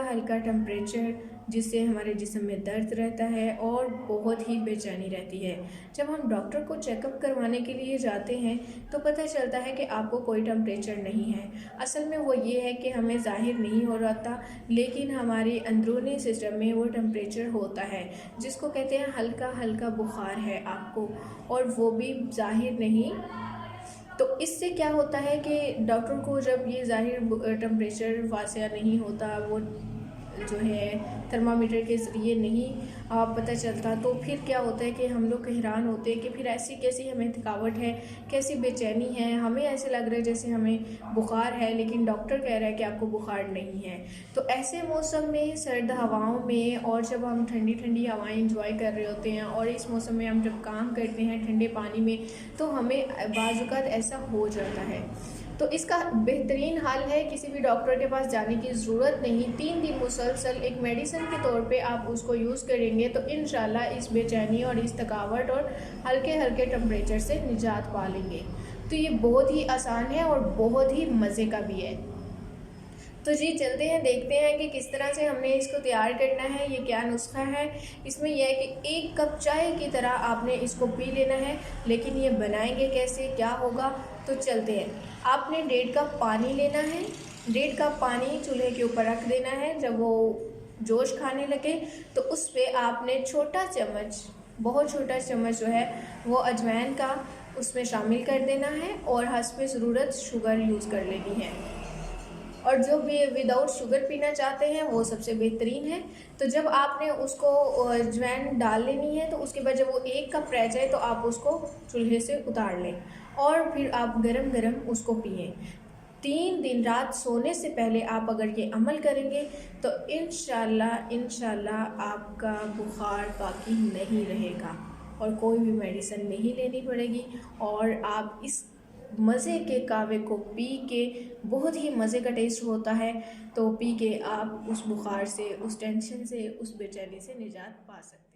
हल्का टेम्परेचर जिससे हमारे जिस्म में दर्द रहता है और बहुत ही बेचैनी रहती है। जब हम डॉक्टर को चेकअप करवाने के लिए जाते हैं तो पता चलता है कि आपको कोई टेम्परेचर नहीं है। असल में वो ये है कि हमें ज़ाहिर नहीं हो रहा था, लेकिन हमारे अंदरूनी सिस्टम में वो टेम्परेचर होता है जिसको कहते हैं हल्का हल्का बुखार है आपको, और वो भी ज़ाहिर नहीं। तो इससे क्या होता है कि डॉक्टर को जब ये ज़ाहिर टेम्परेचर वाक़या नहीं होता, वो जो है थर्मामीटर के ज़रिए नहीं पता चलता, तो फिर क्या होता है कि हम लोग हैरान होते हैं कि फिर ऐसी कैसी हमें थकावट है, कैसी बेचैनी है, हमें ऐसे लग रहा है जैसे हमें बुखार है, लेकिन डॉक्टर कह रहा है कि आपको बुखार नहीं है। तो ऐसे मौसम में, सर्द हवाओं में, और जब हम ठंडी ठंडी हवाएं इंजॉय कर रहे होते हैं, और इस मौसम में हम जब काम करते हैं ठंडे पानी में, तो हमें बाज़ औक़ात ऐसा हो जाता है। तो इसका बेहतरीन हल है, किसी भी डॉक्टर के पास जाने की ज़रूरत नहीं। 3 दिन मुसलसल एक मेडिसिन के तौर पे आप उसको यूज़ करेंगे तो इंशाल्लाह इस बेचैनी और इस थकावट और हल्के हल्के टेम्परेचर से निजात पा लेंगे। तो ये बहुत ही आसान है और बहुत ही मज़े का भी है। तो जी चलते हैं, देखते हैं कि किस तरह से हमने इसको तैयार करना है। ये क्या नुस्खा है, इसमें यह है कि 1 कप चाय की तरह आपने इसको पी लेना है। लेकिन ये बनाएंगे कैसे, क्या होगा, तो चलते हैं। आपने 1.5 कप पानी लेना है। 1.5 कप पानी चूल्हे के ऊपर रख देना है। जब वो जोश खाने लगे तो उस पर आपने छोटा चम्मच, बहुत छोटा चम्मच जो है वो अजवाइन का उसमें शामिल कर देना है, और हस्ब ज़रूरत शुगर यूज़ कर लेनी है। और जो भी विदाउट शुगर पीना चाहते हैं वो सबसे बेहतरीन है। तो जब आपने उसको अजवाइन डाल लेनी है, तो उसके बाद जब वो 1 कप रह जाए तो आप उसको चूल्हे से उतार लें और फिर आप गरम गरम उसको पिएं। 3 दिन रात सोने से पहले आप अगर ये अमल करेंगे तो इंशाल्लाह आपका बुखार बाकी नहीं रहेगा और कोई भी मेडिसिन नहीं लेनी पड़ेगी, और आप इस मज़े के कहवे को पी के, बहुत ही मज़े का टेस्ट होता है, तो पी के आप उस बुखार से, उस टेंशन से, उस बेचैनी से निजात पा सकते हैं।